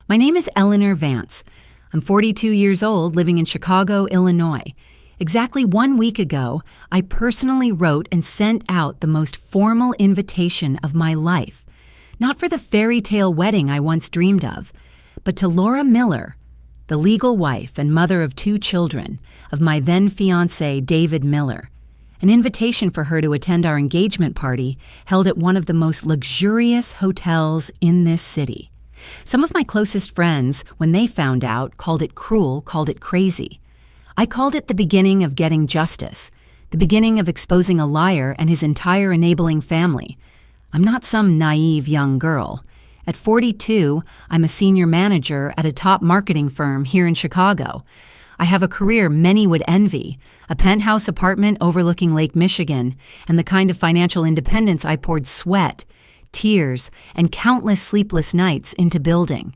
My name is Eleanor Vance. I'm 42 years old, living in Chicago, Illinois. Exactly 1 week ago, I personally wrote and sent out the most formal invitation of my life. Not for the fairy tale wedding I once dreamed of, but to Laura Miller, the legal wife and mother of 2 children of my then fiancé, David Miller. An invitation for her to attend our engagement party held at one of the most luxurious hotels in this city. Some of my closest friends, when they found out, called it cruel, called it crazy. I called it the beginning of getting justice, the beginning of exposing a liar and his entire enabling family. I'm not some naive young girl. At 42, I'm a senior manager at a top marketing firm here in Chicago. I have a career many would envy, a penthouse apartment overlooking Lake Michigan, and the kind of financial independence I poured sweat, tears, and countless sleepless nights into building.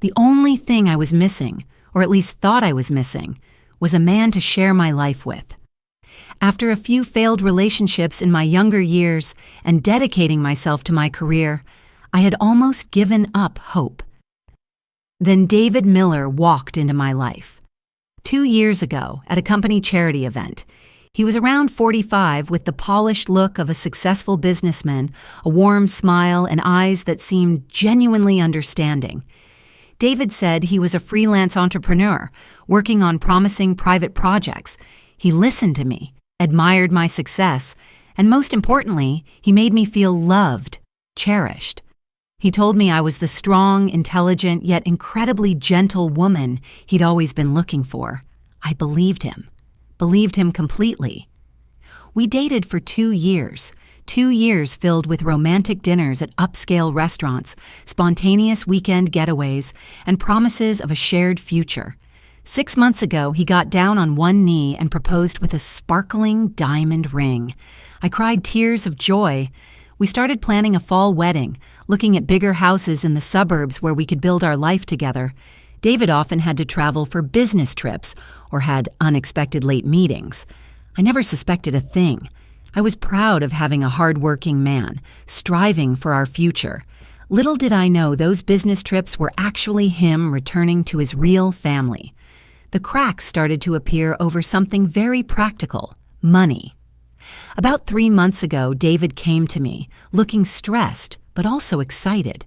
The only thing I was missing, or at least thought I was missing, was a man to share my life with. After a few failed relationships in my younger years and dedicating myself to my career, I had almost given up hope. Then David Miller walked into my life. 2 years ago, at a company charity event, he was around 45 with the polished look of a successful businessman, a warm smile, and eyes that seemed genuinely understanding. David said he was a freelance entrepreneur, working on promising private projects. He listened to me, admired my success, and most importantly, he made me feel loved, cherished. He told me I was the strong, intelligent, yet incredibly gentle woman he'd always been looking for. I believed him completely. We dated for 2 years. 2 years filled with romantic dinners at upscale restaurants, spontaneous weekend getaways, and promises of a shared future. 6 months ago, he got down on one knee and proposed with a sparkling diamond ring. I cried tears of joy. We started planning a fall wedding, looking at bigger houses in the suburbs where we could build our life together. David often had to travel for business trips or had unexpected late meetings. I never suspected a thing. I was proud of having a hard-working man, striving for our future. Little did I know those business trips were actually him returning to his real family. The cracks started to appear over something very practical: money. About 3 months ago, David came to me, looking stressed, but also excited.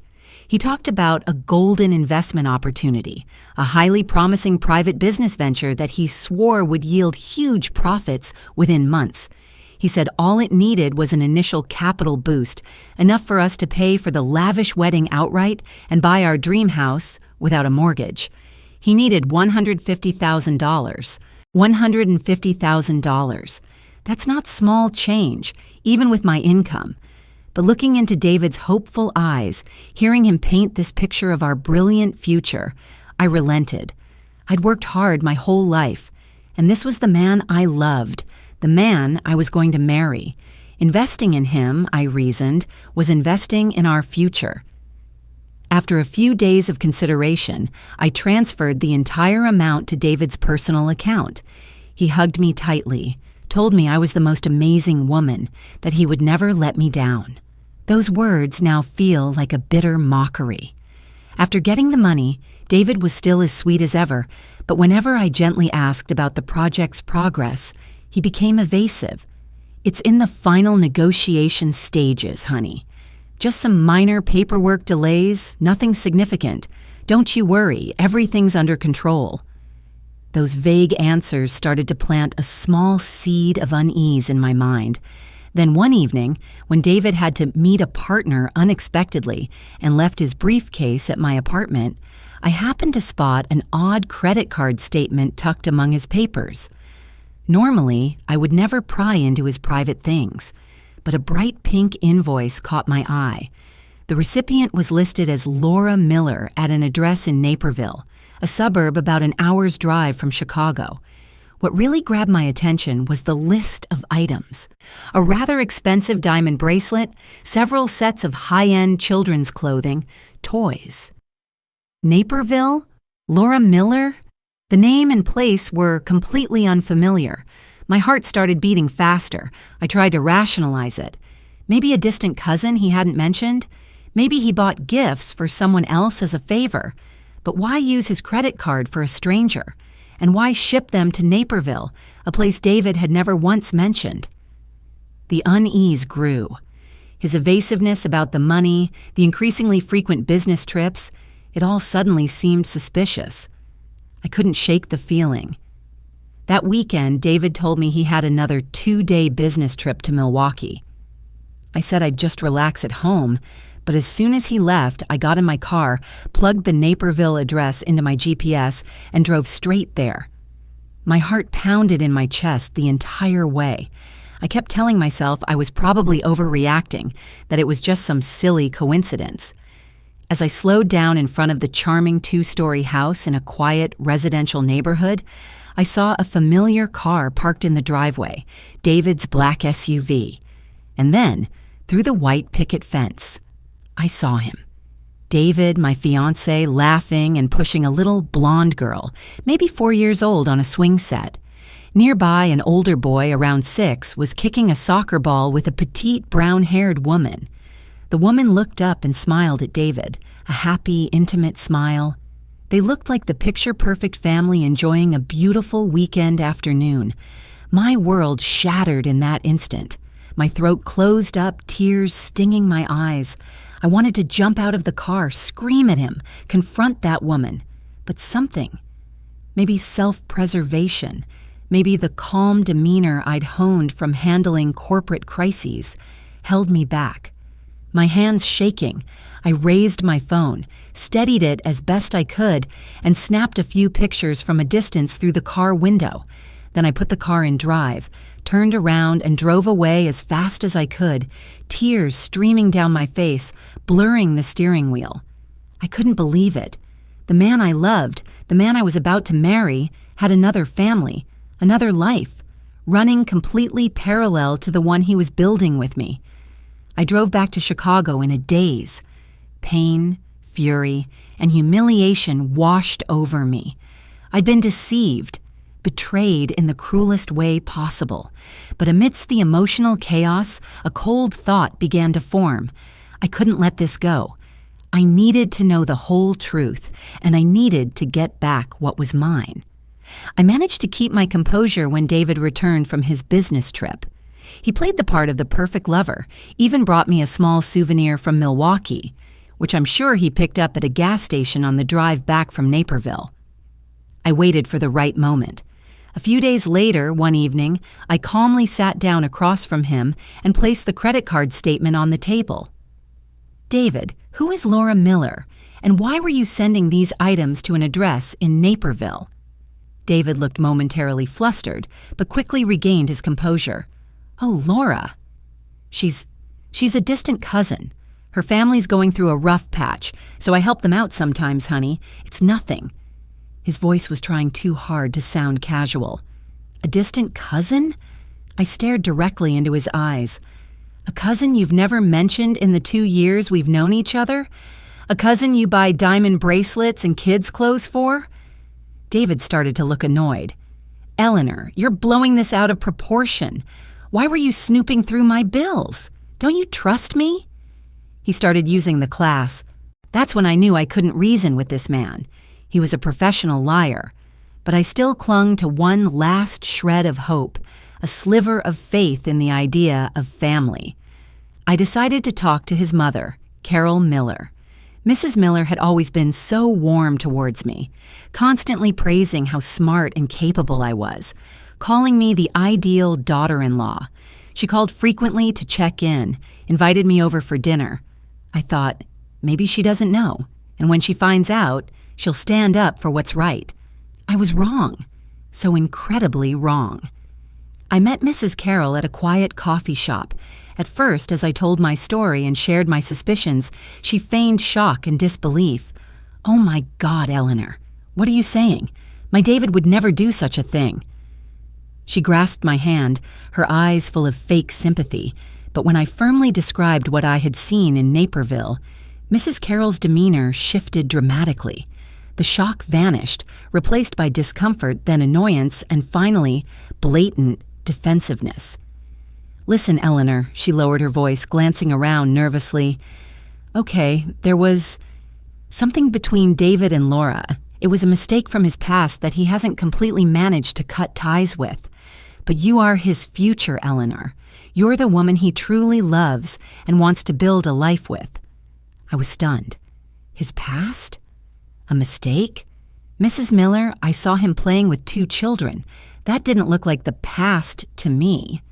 He talked about a golden investment opportunity, a highly promising private business venture that he swore would yield huge profits within months. He said all it needed was an initial capital boost, enough for us to pay for the lavish wedding outright and buy our dream house without a mortgage. He needed $150,000. $150,000. That's not small change, even with my income. But looking into David's hopeful eyes, hearing him paint this picture of our brilliant future, I relented. I'd worked hard my whole life, and this was the man I loved, the man I was going to marry. Investing in him, I reasoned, was investing in our future. After a few days of consideration, I transferred the entire amount to David's personal account. He hugged me tightly, told me I was the most amazing woman, that he would never let me down. Those words now feel like a bitter mockery. After getting the money, David was still as sweet as ever, but whenever I gently asked about the project's progress, he became evasive. "It's in the final negotiation stages, honey. Just some minor paperwork delays, nothing significant. Don't you worry, everything's under control." Those vague answers started to plant a small seed of unease in my mind. Then one evening, when David had to meet a partner unexpectedly and left his briefcase at my apartment, I happened to spot an odd credit card statement tucked among his papers. Normally, I would never pry into his private things, but a bright pink invoice caught my eye. The recipient was listed as Laura Miller at an address in Naperville, a suburb about an hour's drive from Chicago. What really grabbed my attention was the list of items. A rather expensive diamond bracelet, several sets of high-end children's clothing, toys. Naperville? Laura Miller? The name and place were completely unfamiliar. My heart started beating faster. I tried to rationalize it. Maybe a distant cousin he hadn't mentioned? Maybe he bought gifts for someone else as a favor. But why use his credit card for a stranger? And why ship them to Naperville, a place David had never once mentioned? The unease grew. His evasiveness about the money, the increasingly frequent business trips, it all suddenly seemed suspicious. I couldn't shake the feeling. That weekend, David told me he had another 2-day business trip to Milwaukee. I said I'd just relax at home, but as soon as he left, I got in my car, plugged the Naperville address into my GPS, and drove straight there. My heart pounded in my chest the entire way. I kept telling myself I was probably overreacting, that it was just some silly coincidence. As I slowed down in front of the charming 2-story house in a quiet residential neighborhood, I saw a familiar car parked in the driveway, David's black SUV. And then, through the white picket fence, I saw him. David, my fiancé, laughing and pushing a little blonde girl, maybe 4 years old, on a swing set. Nearby, an older boy, around 6, was kicking a soccer ball with a petite brown-haired woman. The woman looked up and smiled at David, a happy, intimate smile. They looked like the picture-perfect family enjoying a beautiful weekend afternoon. My world shattered in that instant. My throat closed up, tears stinging my eyes. I wanted to jump out of the car, scream at him, confront that woman. But something, maybe self-preservation, maybe the calm demeanor I'd honed from handling corporate crises, held me back. My hands shaking, I raised my phone, steadied it as best I could, and snapped a few pictures from a distance through the car window. Then I put the car in drive, turned around, and drove away as fast as I could, tears streaming down my face, blurring the steering wheel. I couldn't believe it. The man I loved, the man I was about to marry, had another family, another life, running completely parallel to the one he was building with me. I drove back to Chicago in a daze. Pain, fury, and humiliation washed over me. I'd been deceived, betrayed in the cruelest way possible. But amidst the emotional chaos, a cold thought began to form. I couldn't let this go. I needed to know the whole truth, and I needed to get back what was mine. I managed to keep my composure when David returned from his business trip. He played the part of the perfect lover, even brought me a small souvenir from Milwaukee, which I'm sure he picked up at a gas station on the drive back from Naperville. I waited for the right moment. A few days later, one evening, I calmly sat down across from him and placed the credit card statement on the table. "David, who is Laura Miller, and why were you sending these items to an address in Naperville?" David looked momentarily flustered, but quickly regained his composure. "Oh, Laura. She's a distant cousin. Her family's going through a rough patch, so I help them out sometimes, honey. It's nothing." His voice was trying too hard to sound casual. "A distant cousin?" I stared directly into his eyes. "A cousin you've never mentioned in the 2 years we've known each other? A cousin you buy diamond bracelets and kids' clothes for?" David started to look annoyed. "Eleanor, you're blowing this out of proportion. Why were you snooping through my bills? Don't you trust me?" He started using the class. That's when I knew I couldn't reason with this man. He was a professional liar. But I still clung to one last shred of hope, a sliver of faith in the idea of family. I decided to talk to his mother, Carol Miller. Mrs. Miller had always been so warm towards me, constantly praising how smart and capable I was, calling me the ideal daughter-in-law. She called frequently to check in, invited me over for dinner. I thought, maybe she doesn't know, and when she finds out, she'll stand up for what's right. I was wrong, so incredibly wrong. I met Mrs. Carroll at a quiet coffee shop. At first, as I told my story and shared my suspicions, she feigned shock and disbelief. "Oh my God, Eleanor, what are you saying? My David would never do such a thing." She grasped my hand, her eyes full of fake sympathy, but when I firmly described what I had seen in Naperville, Mrs. Carroll's demeanor shifted dramatically. The shock vanished, replaced by discomfort, then annoyance, and finally, blatant defensiveness. "Listen, Eleanor," she lowered her voice, glancing around nervously. "Okay, there was Something between David and Laura. It was a mistake from his past that he hasn't completely managed to cut ties with. But you are his future, Eleanor. You're the woman he truly loves and wants to build a life with. I was stunned. His past? A mistake? Mrs. Miller, I saw him playing with 2 children. That didn't look like the past to me.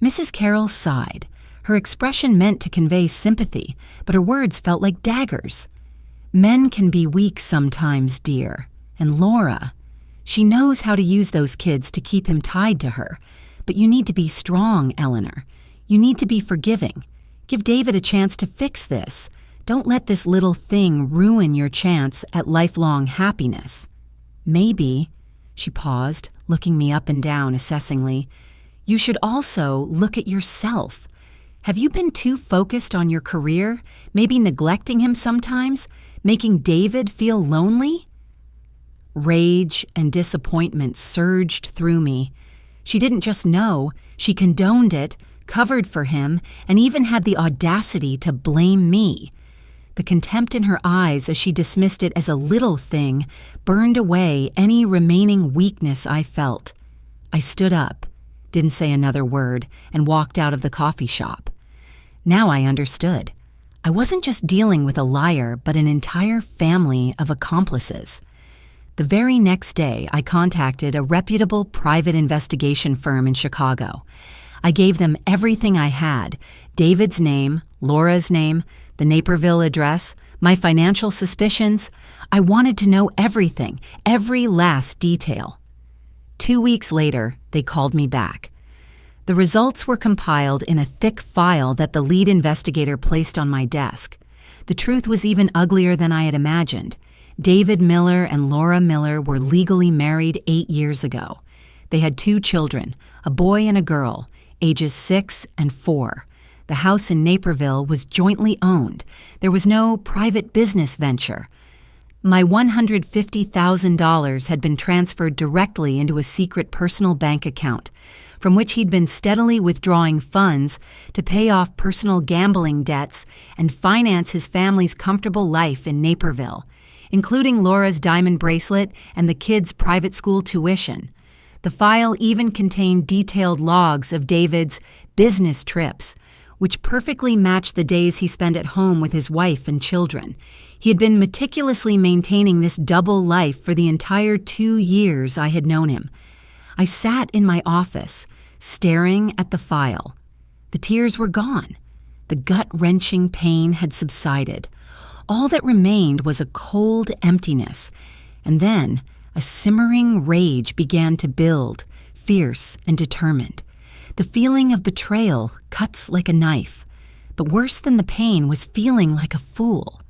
Mrs. Carroll sighed. Her expression meant to convey sympathy, but her words felt like daggers. Men can be weak sometimes, dear. And Laura, she knows how to use those kids to keep him tied to her. But you need to be strong, Eleanor. You need to be forgiving. Give David a chance to fix this. Don't let this little thing ruin your chance at lifelong happiness. Maybe, she paused, looking me up and down assessingly, you should also look at yourself. Have you been too focused on your career, maybe neglecting him sometimes, making David feel lonely? Rage and disappointment surged through me. She didn't just know, she condoned it, covered for him, and even had the audacity to blame me. The contempt in her eyes as she dismissed it as a little thing burned away any remaining weakness I felt. I stood up, didn't say another word, and walked out of the coffee shop. Now I understood. I wasn't just dealing with a liar, but an entire family of accomplices. The very next day, I contacted a reputable private investigation firm in Chicago. I gave them everything I had: David's name, Laura's name, the Naperville address, my financial suspicions. I wanted to know everything, every last detail. 2 weeks later, they called me back. The results were compiled in a thick file that the lead investigator placed on my desk. The truth was even uglier than I had imagined. David Miller and Laura Miller were legally married 8 years ago. They had 2 children, a boy and a girl, ages 6 and 4. The house in Naperville was jointly owned. There was no private business venture. My $150,000 had been transferred directly into a secret personal bank account, from which he'd been steadily withdrawing funds to pay off personal gambling debts and finance his family's comfortable life in Naperville, including Laura's diamond bracelet and the kids' private school tuition. The file even contained detailed logs of David's business trips, which perfectly matched the days he spent at home with his wife and children. He had been meticulously maintaining this double life for the entire 2 years I had known him. I sat in my office, staring at the file. The tears were gone. The gut-wrenching pain had subsided. All that remained was a cold emptiness, and then a simmering rage began to build, fierce and determined. The feeling of betrayal cuts like a knife, but worse than the pain was feeling like a fool.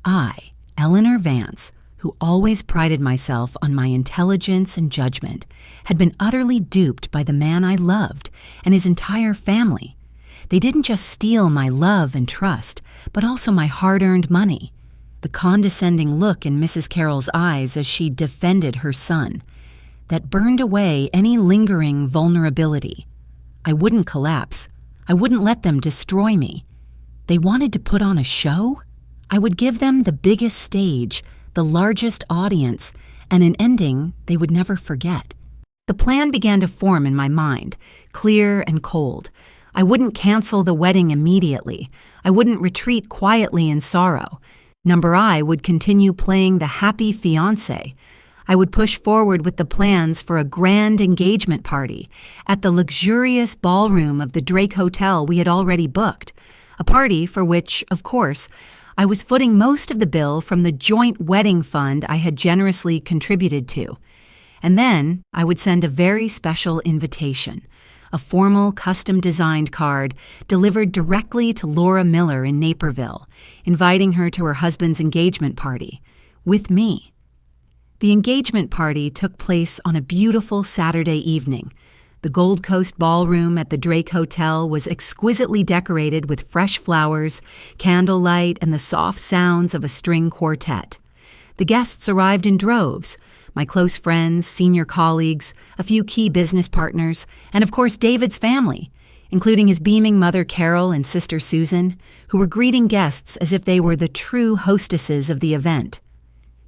I, Eleanor Vance, who always prided myself on my intelligence and judgment, had been utterly duped by the man I loved and his entire family. They didn't just steal my love and trust, but also my hard-earned money. The condescending look in Mrs. Carroll's eyes as she defended her son, that burned away any lingering vulnerability. I wouldn't collapse. I wouldn't let them destroy me. They wanted to put on a show? I would give them the biggest stage, the largest audience, and an ending they would never forget. The plan began to form in my mind, clear and cold. I wouldn't cancel the wedding immediately. I wouldn't retreat quietly in sorrow. Number I would continue playing the happy fiancé. I would push forward with the plans for a grand engagement party at the luxurious ballroom of the Drake Hotel we had already booked, a party for which, of course, I was footing most of the bill from the joint wedding fund I had generously contributed to. And then I would send a very special invitation, a formal custom-designed card delivered directly to Laura Miller in Naperville, inviting her to her husband's engagement party, with me. The engagement party took place on a beautiful Saturday evening. The Gold Coast Ballroom at the Drake Hotel was exquisitely decorated with fresh flowers, candlelight, and the soft sounds of a string quartet. The guests arrived in droves: my close friends, senior colleagues, a few key business partners, and of course David's family, including his beaming mother Carol and sister Susan, who were greeting guests as if they were the true hostesses of the event.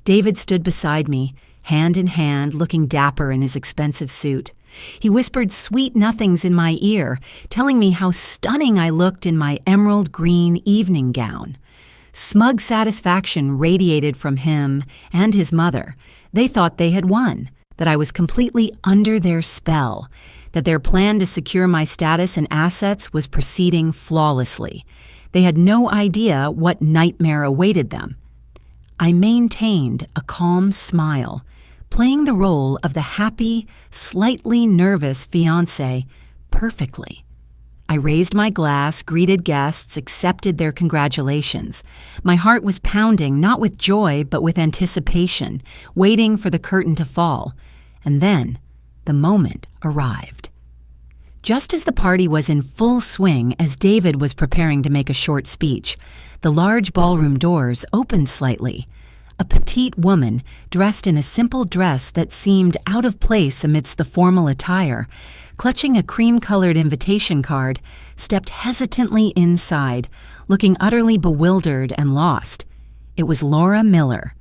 David stood beside me, hand in hand, looking dapper in his expensive suit. He whispered sweet nothings in my ear, telling me how stunning I looked in my emerald green evening gown. Smug satisfaction radiated from him and his mother. They thought they had won, that I was completely under their spell, that their plan to secure my status and assets was proceeding flawlessly. They had no idea what nightmare awaited them. I maintained a calm smile, playing the role of the happy, slightly nervous fiancé perfectly. I raised my glass, greeted guests, accepted their congratulations. My heart was pounding, not with joy, but with anticipation, waiting for the curtain to fall. And then, the moment arrived. Just as the party was in full swing, as David was preparing to make a short speech, the large ballroom doors opened slightly. A petite woman, dressed in a simple dress that seemed out of place amidst the formal attire, clutching a cream-colored invitation card, stepped hesitantly inside, looking utterly bewildered and lost. It was Laura Miller.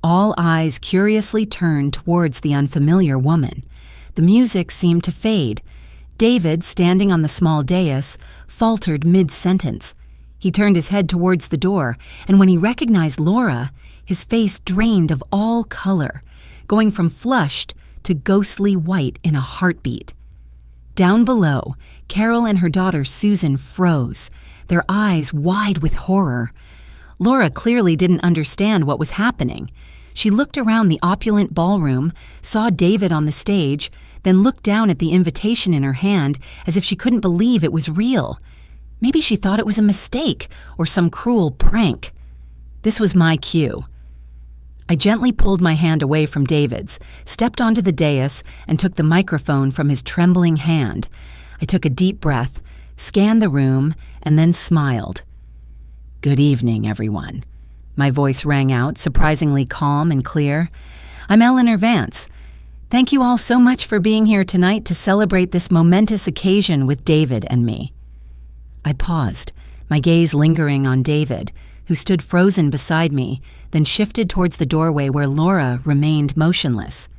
All eyes curiously turned towards the unfamiliar woman. The music seemed to fade. David, standing on the small dais, faltered mid-sentence. He turned his head towards the door, and when he recognized Laura, his face drained of all color, going from flushed to ghostly white in a heartbeat. Down below, Carol and her daughter Susan froze, their eyes wide with horror. Laura clearly didn't understand what was happening. She looked around the opulent ballroom, saw David on the stage, then looked down at the invitation in her hand as if she couldn't believe it was real. Maybe she thought it was a mistake or some cruel prank. This was my cue. I gently pulled my hand away from David's, stepped onto the dais, and took the microphone from his trembling hand. I took a deep breath, scanned the room, and then smiled. "Good evening, everyone." My voice rang out, surprisingly calm and clear. "I'm Eleanor Vance. Thank you all so much for being here tonight to celebrate this momentous occasion with David and me." I paused, my gaze lingering on David, who stood frozen beside me, then shifted towards the doorway where Laura remained motionless.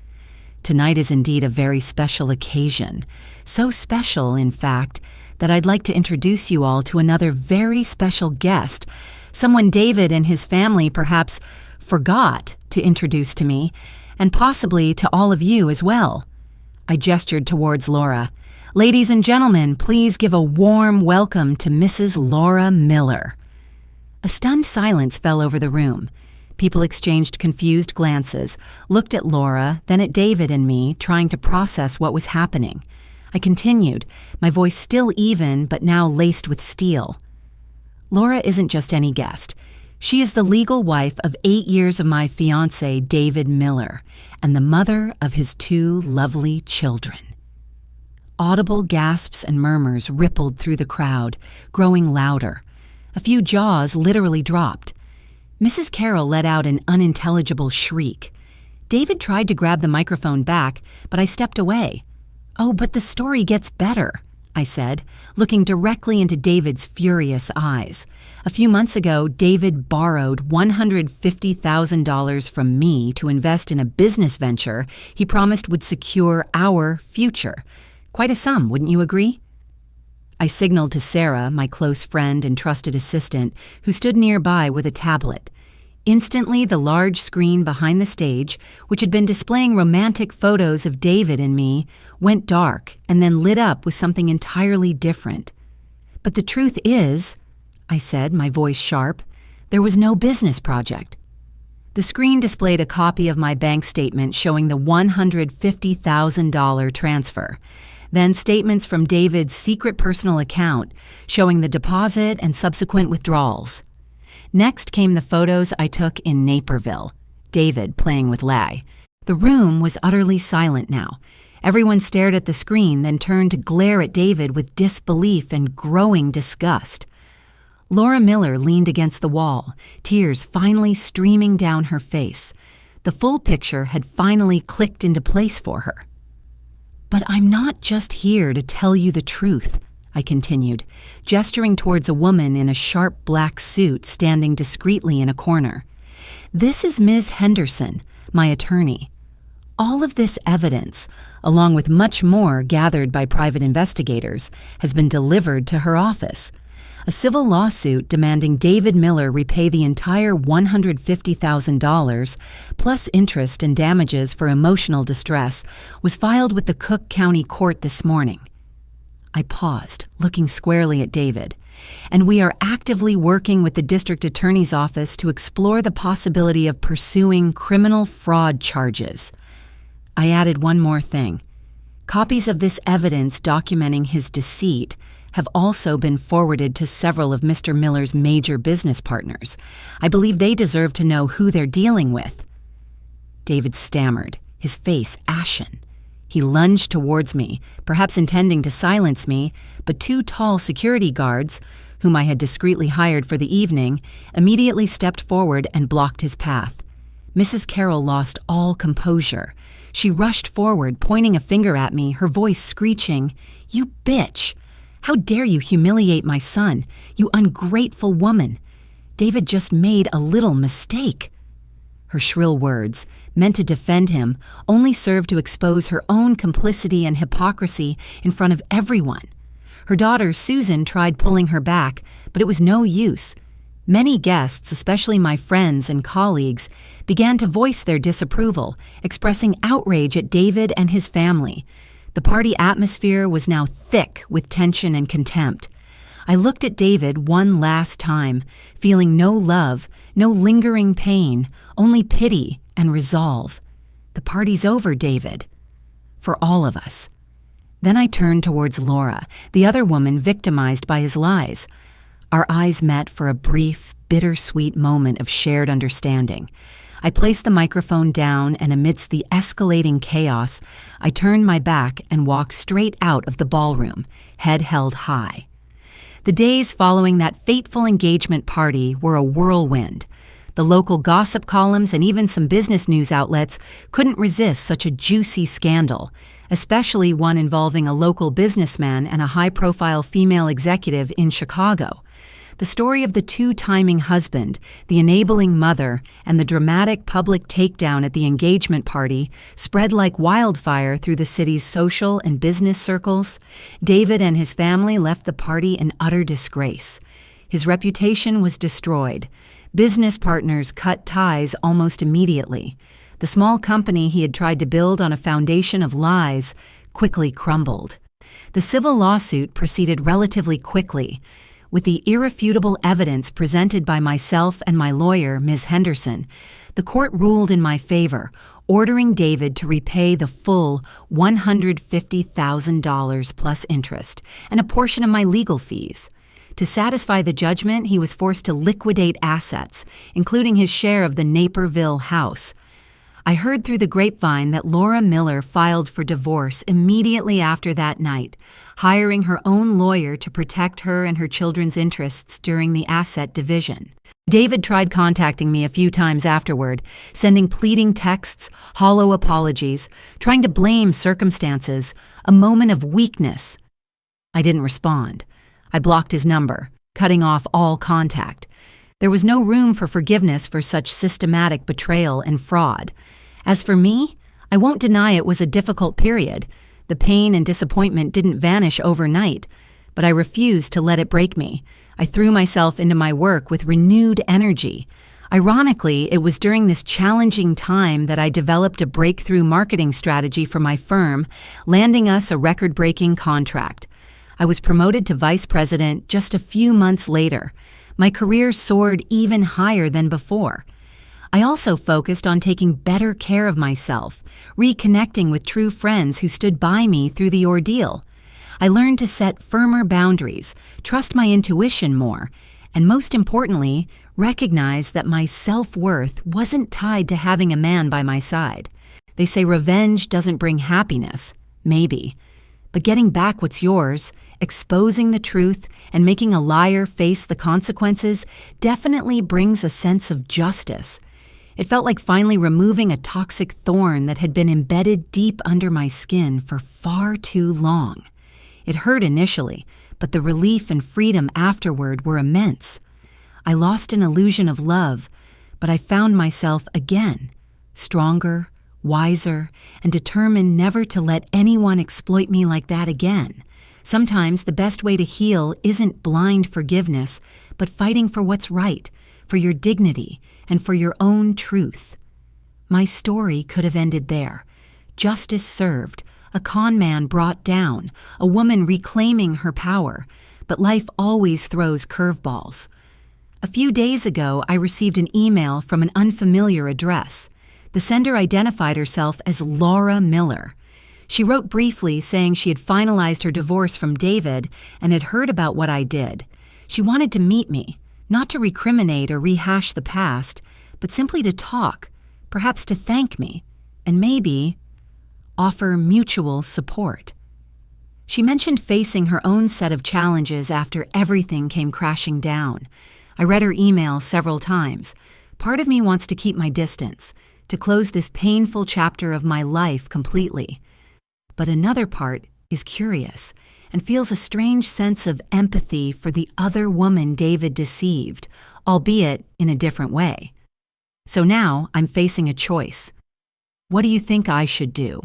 Tonight is indeed a very special occasion. So special, in fact, that I'd like to introduce you all to another very special guest, someone David and his family perhaps forgot to introduce to me, and possibly to all of you as well. I gestured towards Laura. "Ladies and gentlemen, please give a warm welcome to Mrs. Laura Miller." A stunned silence fell over the room. People exchanged confused glances, looked at Laura, then at David and me, trying to process what was happening. I continued, my voice still even, but now laced with steel. Laura isn't just any guest. She is the legal wife of 8 years of my fiancé, David Miller, and the mother of his 2 lovely children. Audible gasps and murmurs rippled through the crowd, growing louder. A few jaws literally dropped. Mrs. Carroll let out an unintelligible shriek. David tried to grab the microphone back, but I stepped away. "Oh, but the story gets better," I said, looking directly into David's furious eyes. A few months ago, David borrowed $150,000 from me to invest in a business venture he promised would secure our future. Quite a sum, wouldn't you agree? I signaled to Sarah, my close friend and trusted assistant, who stood nearby with a tablet. Instantly, the large screen behind the stage, which had been displaying romantic photos of David and me, went dark and then lit up with something entirely different. "But the truth is," I said, my voice sharp, "there was no business project." The screen displayed a copy of my bank statement showing the $150,000 transfer. Then statements from David's secret personal account showing the deposit and subsequent withdrawals. Next came the photos I took in Naperville, David playing with Lay. The room was utterly silent now. Everyone stared at the screen, then turned to glare at David with disbelief and growing disgust. Laura Miller leaned against the wall, tears finally streaming down her face. The full picture had finally clicked into place for her. "But I'm not just here to tell you the truth," I continued, gesturing towards a woman in a sharp black suit standing discreetly in a corner. "This is Ms. Henderson, my attorney. All of this evidence, along with much more gathered by private investigators, has been delivered to her office. A civil lawsuit demanding David Miller repay the entire $150,000 plus interest and damages for emotional distress was filed with the Cook County Court this morning." I paused, looking squarely at David. "And we are actively working with the district attorney's office to explore the possibility of pursuing criminal fraud charges." I added one more thing. Copies of this evidence documenting his deceit have also been forwarded to several of Mr. Miller's major business partners. I believe they deserve to know who they're dealing with. David stammered, his face ashen. He lunged towards me, perhaps intending to silence me, but two tall security guards, whom I had discreetly hired for the evening, immediately stepped forward and blocked his path. Mrs. Carroll lost all composure. She rushed forward, pointing a finger at me, her voice screeching, "You bitch! How dare you humiliate my son, you ungrateful woman! David just made a little mistake." Her shrill words, meant to defend him, only served to expose her own complicity and hypocrisy in front of everyone. Her daughter, Susan, tried pulling her back, but it was no use. Many guests, especially my friends and colleagues, began to voice their disapproval, expressing outrage at David and his family. The party atmosphere was now thick with tension and contempt. I looked at David one last time, feeling no love, no lingering pain, only pity and resolve. "The party's over, David." For all of us. Then I turned towards Laura, the other woman victimized by his lies. Our eyes met for a brief, bittersweet moment of shared understanding. I placed the microphone down, and amidst the escalating chaos, I turned my back and walked straight out of the ballroom, head held high. The days following that fateful engagement party were a whirlwind. The local gossip columns and even some business news outlets couldn't resist such a juicy scandal, especially one involving a local businessman and a high-profile female executive in Chicago. The story of the two-timing husband, the enabling mother, and the dramatic public takedown at the engagement party spread like wildfire through the city's social and business circles. David and his family left the party in utter disgrace. His reputation was destroyed. Business partners cut ties almost immediately. The small company he had tried to build on a foundation of lies quickly crumbled. The civil lawsuit proceeded relatively quickly. With the irrefutable evidence presented by myself and my lawyer, Ms. Henderson, the court ruled in my favor, ordering David to repay the full $150,000 plus interest and a portion of my legal fees. To satisfy the judgment, he was forced to liquidate assets, including his share of the Naperville house. I heard through the grapevine that Laura Miller filed for divorce immediately after that night, hiring her own lawyer to protect her and her children's interests during the asset division. David tried contacting me a few times afterward, sending pleading texts, hollow apologies, trying to blame circumstances, a moment of weakness. I didn't respond. I blocked his number, cutting off all contact. There was no room for forgiveness for such systematic betrayal and fraud. As for me, I won't deny it was a difficult period. The pain and disappointment didn't vanish overnight, but I refused to let it break me. I threw myself into my work with renewed energy. Ironically, it was during this challenging time that I developed a breakthrough marketing strategy for my firm, landing us a record-breaking contract. I was promoted to vice president just a few months later. My career soared even higher than before. I also focused on taking better care of myself, reconnecting with true friends who stood by me through the ordeal. I learned to set firmer boundaries, trust my intuition more, and most importantly, recognize that my self-worth wasn't tied to having a man by my side. They say revenge doesn't bring happiness. Maybe. But getting back what's yours, exposing the truth, and making a liar face the consequences definitely brings a sense of justice. It felt like finally removing a toxic thorn that had been embedded deep under my skin for far too long. It hurt initially, but the relief and freedom afterward were immense. I lost an illusion of love, but I found myself again, stronger, wiser, and determined never to let anyone exploit me like that again. Sometimes the best way to heal isn't blind forgiveness, but fighting for what's right, for your dignity, and for your own truth. My story could have ended there. Justice served, a con man brought down, a woman reclaiming her power, but life always throws curveballs. A few days ago, I received an email from an unfamiliar address. The sender identified herself as Laura Miller. She wrote briefly saying she had finalized her divorce from David and had heard about what I did. She wanted to meet me, not to recriminate or rehash the past, but simply to talk, perhaps to thank me, and maybe offer mutual support. She mentioned facing her own set of challenges after everything came crashing down. I read her email several times. Part of me wants to keep my distance, to close this painful chapter of my life completely. But another part is curious and feels a strange sense of empathy for the other woman David deceived, albeit in a different way. So now I'm facing a choice. What do you think I should do?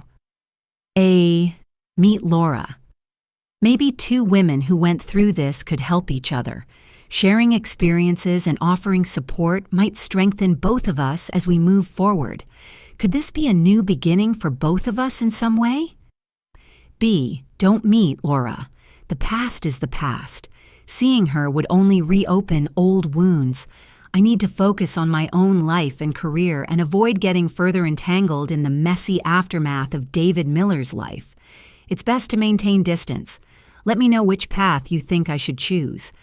A. Meet Laura. Maybe two women who went through this could help each other. Sharing experiences and offering support might strengthen both of us as we move forward. Could this be a new beginning for both of us in some way? B. Don't meet Laura. The past is the past. Seeing her would only reopen old wounds. I need to focus on my own life and career and avoid getting further entangled in the messy aftermath of David Miller's life. It's best to maintain distance. Let me know which path you think I should choose.